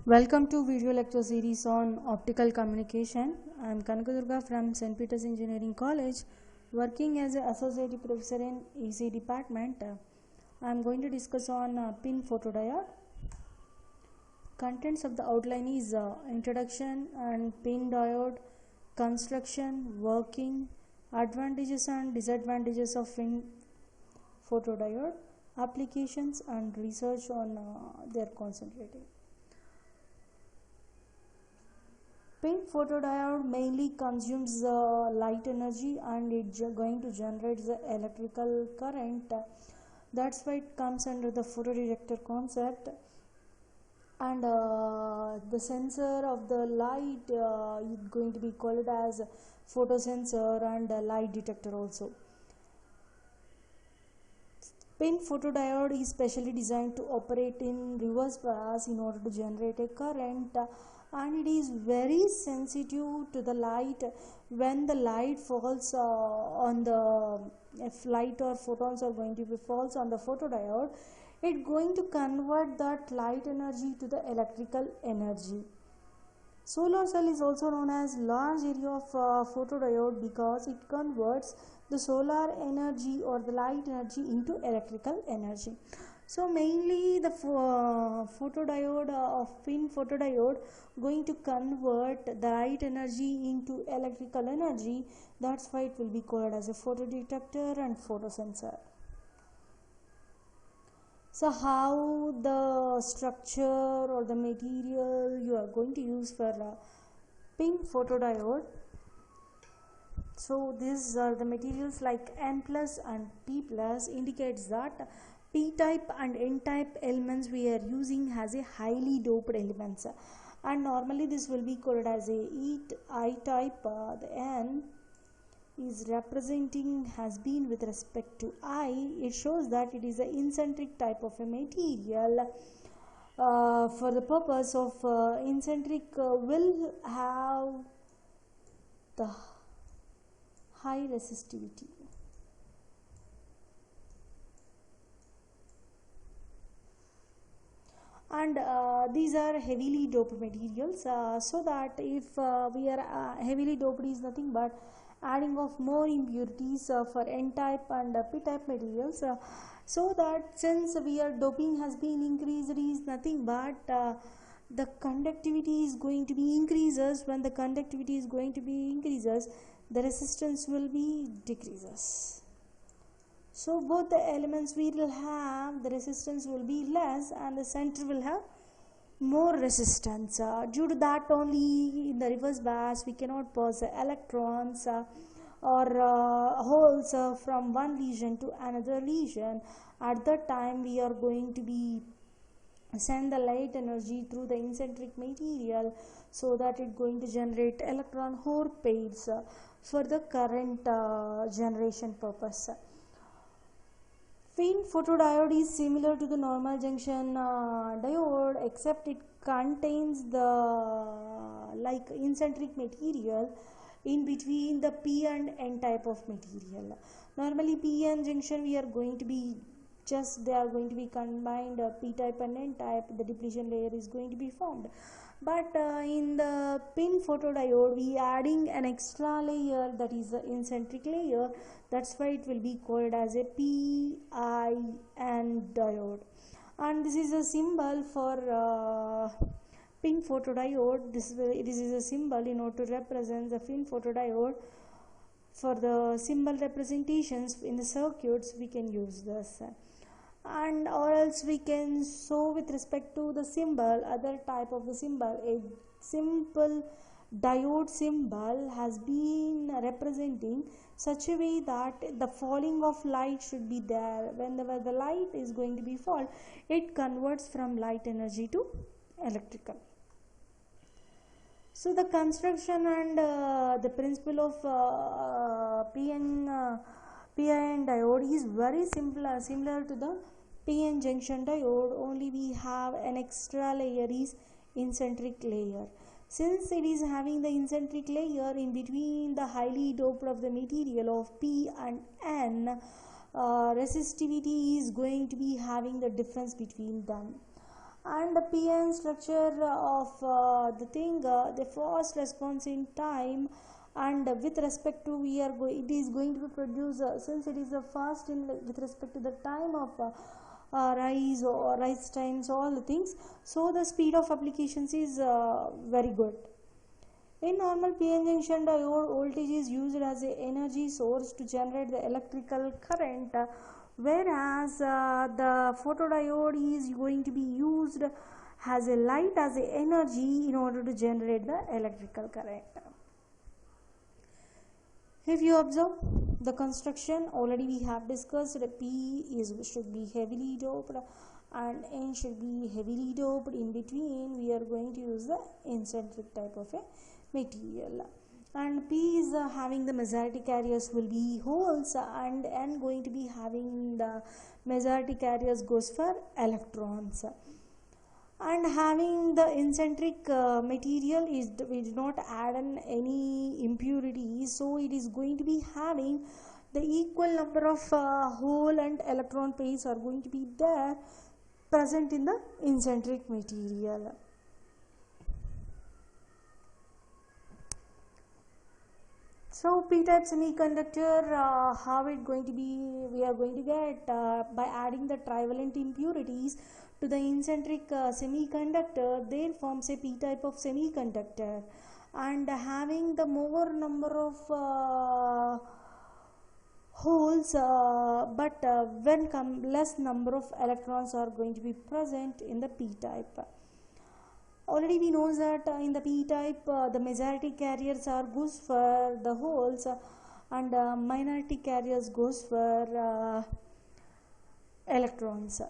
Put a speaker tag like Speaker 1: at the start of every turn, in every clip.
Speaker 1: Welcome to video lecture series on optical communication. I am Kanakadurga from St. Peter's Engineering College, working as an associate professor in EC department. I am going to discuss on pin photodiode. Contents of the outline is introduction and pin diode, construction, working, advantages and disadvantages of pin photodiode, applications and research on their concentrating. Pin photodiode mainly consumes light energy and it's going to generate the electrical current. That's why it comes under the photodetector concept. And the sensor of the light is going to be called as photosensor and light detector also. Pin photodiode is specially designed to operate in reverse bias in order to generate a current, and it is very sensitive to the light. When the light falls on the, if light or photons are going to be falls on the photodiode, it going to convert that light energy to the electrical energy. Solar cell is also known as large area of photodiode because it converts the solar energy or the light energy into electrical energy. So mainly the photodiode of pin photodiode going to convert the light energy into electrical energy. That's why it will be called as a photodetector and photosensor. So how the structure or the material you are going to use for pin photodiode. So these are the materials like N plus and P plus indicates that P type and N type elements we are using has a highly doped elements, and normally this will be called as a I type. The N is representing has been with respect to I. It shows that it is an incentric type of a material. For the purpose of incentric will have the high resistivity. And these are heavily doped materials, so that if we are heavily doped is nothing but adding of more impurities for N type and P type materials, so that since we are doping has been increased is nothing but the conductivity is going to be increases. When the conductivity is going to be increases, the resistance will be decreases. So both the elements we will have, the resistance will be less and the center will have more resistance. Due to that only in the reverse bias we cannot pass electrons or holes from one lesion to another lesion. At that time we are going to be send the light energy through the incentric material, so that it going to generate electron hole pairs for the current generation purpose. Pin photodiode is similar to the normal junction diode, except it contains the like incentric material in between the P and N type of material. Normally P and junction we are going to be just they are going to be combined P type and N type, the depletion layer is going to be formed. But in the pin photodiode we adding an extra layer, that is the incentric layer. That's why it will be called as a PIN diode, and this is a symbol for pin photodiode. This is a symbol in order to represent the pin photodiode. For the symbol representations in the circuits we can use this, and or else we can show with respect to the symbol other type of the symbol. A simple diode symbol has been representing such a way that the falling of light should be there. Whenever the light is going to be fall, it converts from light energy to electrical. So the construction and the principle of PIN diode is very similar to the PN junction diode, only we have an extra layer is incentric layer. Since it is having the incentric layer in between the highly doped of the material of P and N, resistivity is going to be having the difference between them. And the PN structure of the thing, the fast response in time, and with respect to it is going to be produced, since it is a fast in with respect to the time of rise or rise times, all the things, so the speed of applications is very good. In normal PN junction diode, voltage is used as a energy source to generate the electrical current, whereas the photodiode is going to be used as a light as a energy in order to generate the electrical current. If you observe the construction, already we have discussed should be heavily doped and N should be heavily doped. In between, we are going to use the eccentric type of a material, and P is having the majority carriers will be holes, and N going to be having the majority carriers goes for electrons. And having the eccentric material is we do not add in any impurities, so it is going to be having the equal number of hole and electron pairs are going to be there present in the eccentric material. So p-type semiconductor, how it going to be, we are going to get by adding the trivalent impurities to the eccentric semiconductor, there forms a p-type of semiconductor, and having the more number of holes, but when less number of electrons are going to be present in the p-type. Already we know that in the p-type the majority carriers are goes for the holes, and minority carriers goes for electrons.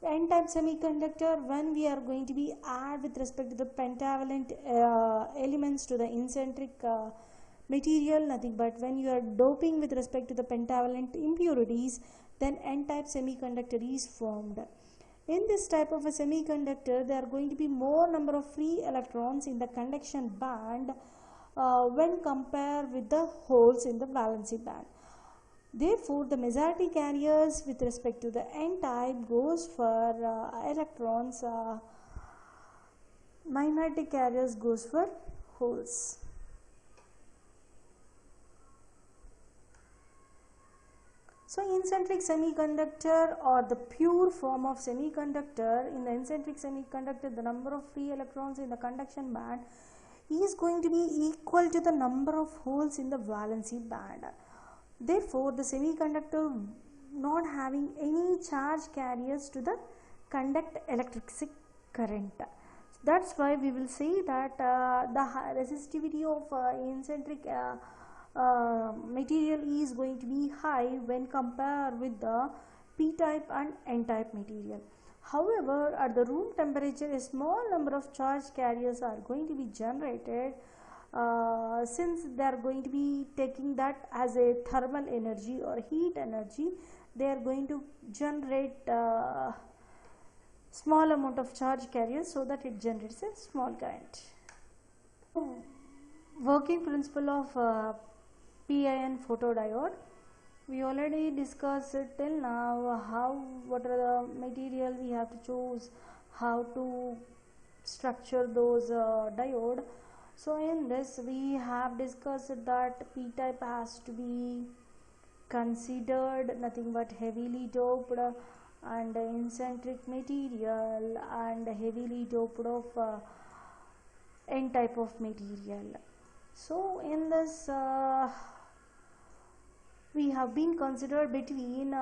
Speaker 1: N-type semiconductor, when we are going to be add with respect to the pentavalent elements to the eccentric material, nothing but when you are doping with respect to the pentavalent impurities, then N-type semiconductor is formed. In this type of a semiconductor, there are going to be more number of free electrons in the conduction band when compared with the holes in the valency band. Therefore, the majority carriers with respect to the N-type goes for electrons, minority carriers goes for holes. So, eccentric semiconductor, or the pure form of semiconductor, in the eccentric semiconductor, the number of free electrons in the conduction band is going to be equal to the number of holes in the valency band. Therefore, the semiconductor not having any charge carriers to the conduct electric current. So that's why we will say that the resistivity of eccentric material is going to be high when compared with the p-type and n-type material. However, at the room temperature, a small number of charge carriers are going to be generated, since they are going to be taking that as a thermal energy or heat energy. They are going to generate small amount of charge carriers, so that it generates a small current. Working principle of PIN photodiode, we already discussed it till now, what are the material we have to choose, how to structure those diode. So in this we have discussed that p-type has to be considered nothing but heavily doped and eccentric material, and heavily doped of n-type of material. So in this we have been considered between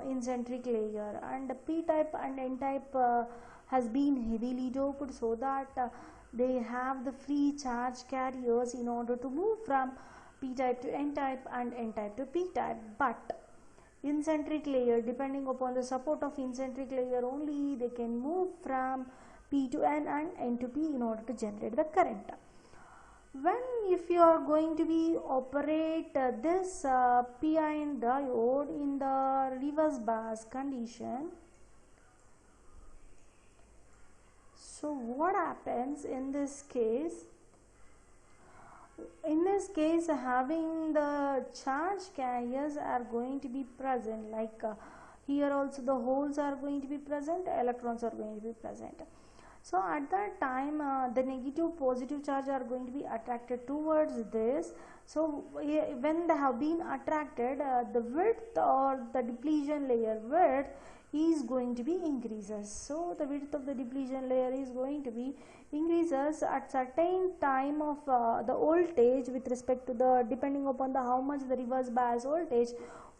Speaker 1: eccentric layer, and p-type and n-type has been heavily doped, so that they have the free charge carriers in order to move from p-type to n-type and n-type to p-type. But eccentric layer, depending upon the support of eccentric layer only, they can move from p to n and n to p in order to generate the current. If you are going to be operate this PIN diode in the reverse bias condition, so what happens in this case? In this case, having the charge carriers are going to be present, like Here also the holes are going to be present, electrons are going to be present. So at that time the negative positive charge are going to be attracted towards this. So when they have been attracted, the width or the depletion layer width is going to be increases. So the width of the depletion layer is going to be increases at certain time of the voltage with respect to the, depending upon the how much the reverse bias voltage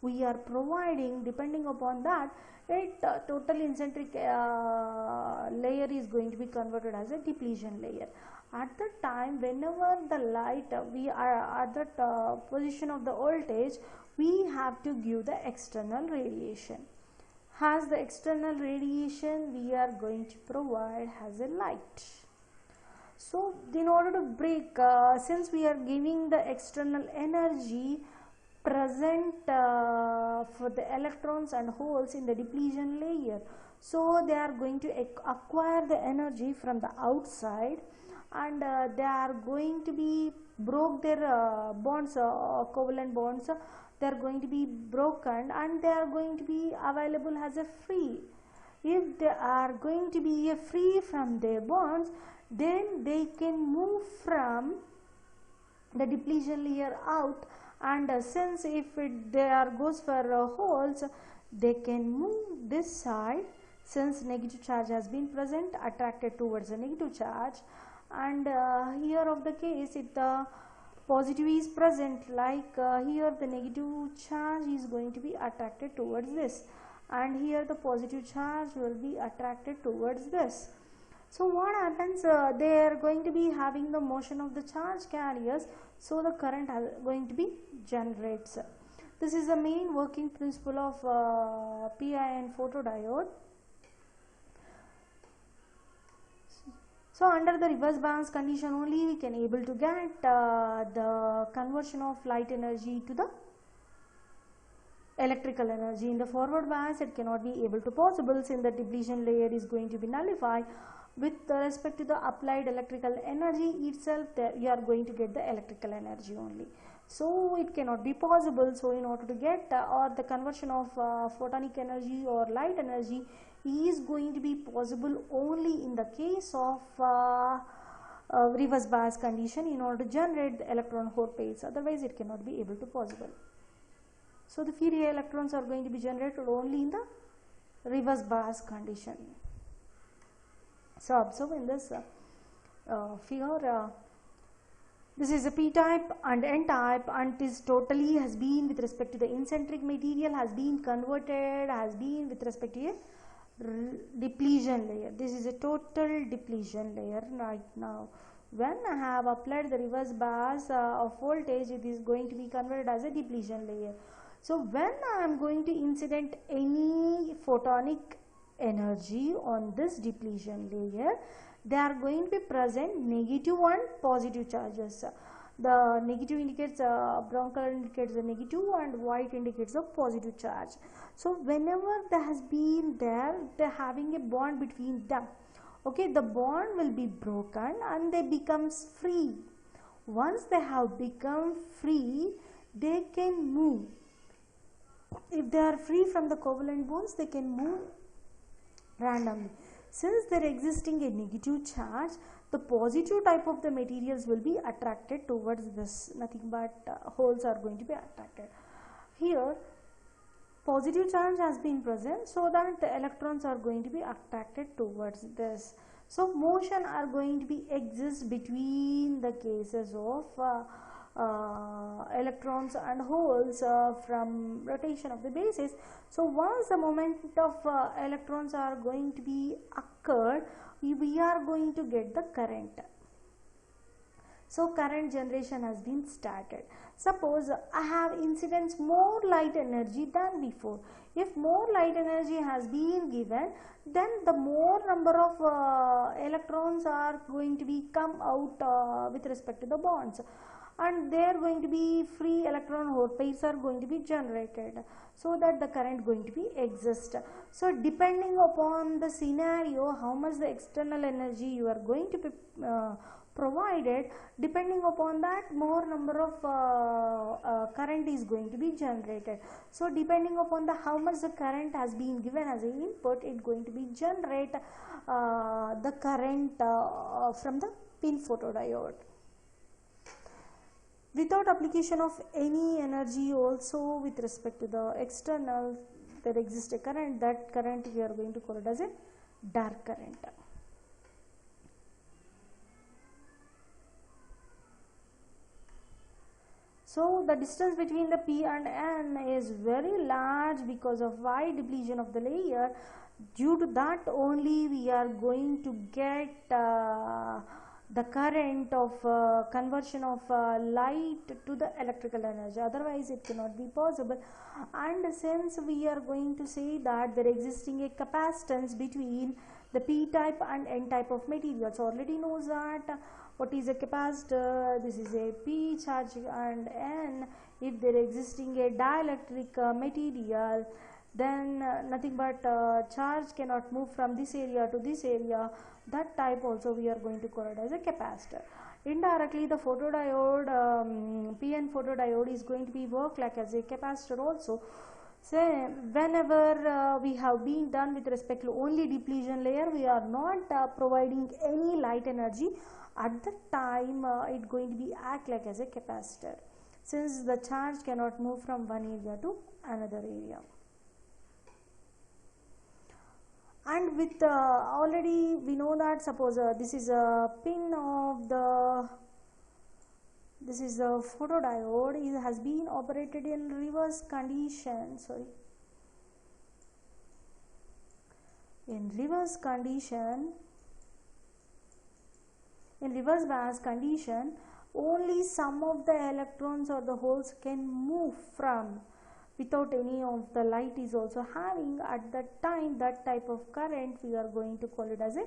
Speaker 1: we are providing, depending upon that it total incentric layer is going to be converted as a depletion layer. At the time whenever the light we are at that position of the voltage, we have to give the external radiation. As the external radiation we are going to provide as a light. So in order to break, since we are giving the external energy present for the electrons and holes in the depletion layer, so they are going to acquire the energy from the outside, and they are going to be broke their bonds, covalent bonds, they are going to be broken and they are going to be available as a free. If they are going to be free from their bonds, then they can move from the depletion layer out, and since if they are goes for holes, they can move this side, since negative charge has been present, attracted towards the negative charge, and here of the case if the positive is present, like here the negative charge is going to be attracted towards this, and here the positive charge will be attracted towards this. So what happens, they are going to be having the motion of the charge carriers, so the current is going to be generates. This is the main working principle of PIN photodiode. So under the reverse bias condition only we can able to get the conversion of light energy to the electrical energy. In the forward bias it cannot be able to possible, since the depletion layer is going to be nullified. With respect to the applied electrical energy itself, you are going to get the electrical energy only. So it cannot be possible. So in order to get or the conversion of photonic energy or light energy is going to be possible only in the case of reverse bias condition, in order to generate the electron hole pairs. Otherwise it cannot be able to possible. So the free electrons are going to be generated only in the reverse bias condition. So observe in this figure, this is a p-type and n-type, and it is totally has been with respect to the incentric material has been converted, has been with respect to a depletion layer. This is a total depletion layer right now. When I have applied the reverse bias of voltage, it is going to be converted as a depletion layer. So when I am going to incident any photonic energy on this depletion layer, they are going to be present negative and positive charges. The negative indicates brown color indicates the negative and white indicates the positive charge. So whenever there has been there, they are having a bond between them. Okay, the bond will be broken and they becomes free. Once they have become free, they can move. If they are free from the covalent bonds, they can move randomly. Since there existing a negative charge, the positive type of the materials will be attracted towards this, nothing but holes are going to be attracted. Here positive charge has been present, so that the electrons are going to be attracted towards this. So motion are going to be exist between the cases of electrons and holes from rotation of the bases. So once the moment of electrons are going to be occurred, we are going to get the current. So current generation has been started. Suppose I have incidence more light energy than before. If more light energy has been given, then the more number of electrons are going to be come out with respect to the bonds. and there are going to be free electron hole pairs are going to be generated, so that the current going to be exist. So depending upon the scenario, how much the external energy you are going to be provided, depending upon that more number of current is going to be generated. So depending upon the how much the current has been given as an input, it going to be generate the current from the pin photodiode. Without application of any energy also with respect to the external, there exists a current. That current we are going to call it as a dark current. So the distance between the P and N is very large because of wide depletion of the layer. Due to that only we are going to get the current of conversion of light to the electrical energy, otherwise it cannot be possible. And since we are going to say that there existing a capacitance between the P type and N type of materials, already knows that what is a capacitor. This is a P charge, and N, if there existing a dielectric material, then nothing but charge cannot move from this area to this area. That type also we are going to call it as a capacitor. Indirectly the photodiode, PN photodiode is going to be work like as a capacitor also. So whenever we have been done with respect to only depletion layer, we are not providing any light energy. At that time it going to be act like as a capacitor, since the charge cannot move from one area to another area. And with already we know that, suppose this is a pin of the, this is a photodiode, it has been operated in reverse condition, in reverse bias condition, only some of the electrons or the holes can move from, without any of the light is also having. At that time, that type of current we are going to call it as a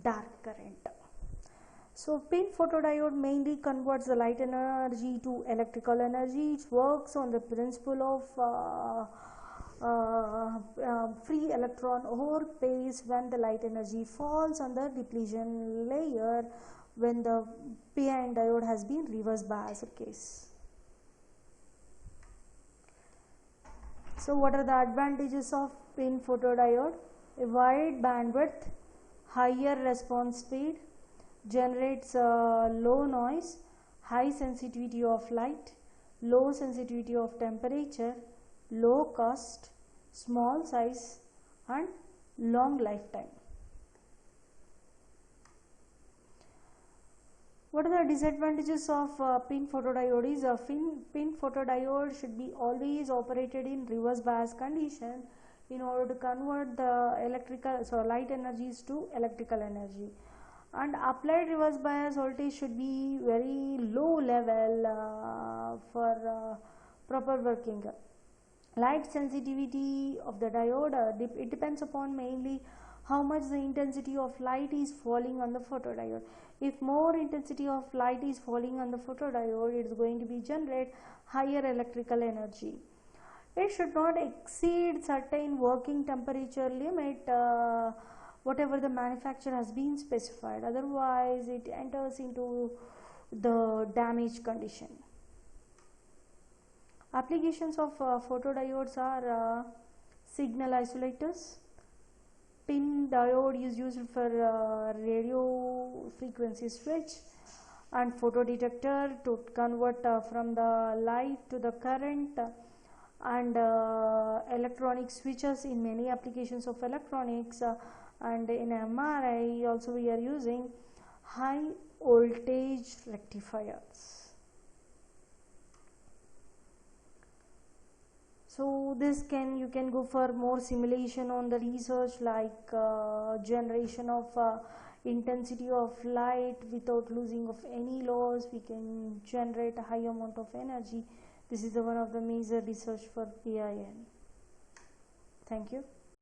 Speaker 1: dark current. So pin photodiode mainly converts the light energy to electrical energy. It works on the principle of free electron hole pairs when the light energy falls on the depletion layer, when the PN diode has been reverse biased case. So what are the advantages of pin photodiode? A wide bandwidth, higher response speed, generates low noise, high sensitivity of light, low sensitivity of temperature, low cost, small size, and long lifetime. What are the disadvantages of pin photodiode? Is a pin photodiode should be always operated in reverse bias condition in order to convert the light energies to electrical energy. And applied reverse bias voltage should be very low level for proper working. Light sensitivity of the diode, it depends upon mainly how much the intensity of light is falling on the photodiode. If more intensity of light is falling on the photodiode, it is going to be generate higher electrical energy. It should not exceed certain working temperature limit, whatever the manufacturer has been specified, otherwise it enters into the damage condition. Applications of photodiodes are signal isolators. Pin diode is used for radio frequency switch, and photodetector to convert from the light to the current, and electronic switches in many applications of electronics, and in MRI also we are using high voltage rectifiers. So this you can go for more simulation on the research, like generation of intensity of light without losing of any loss. We can generate a high amount of energy. This is one of the major research for PIN. Thank you.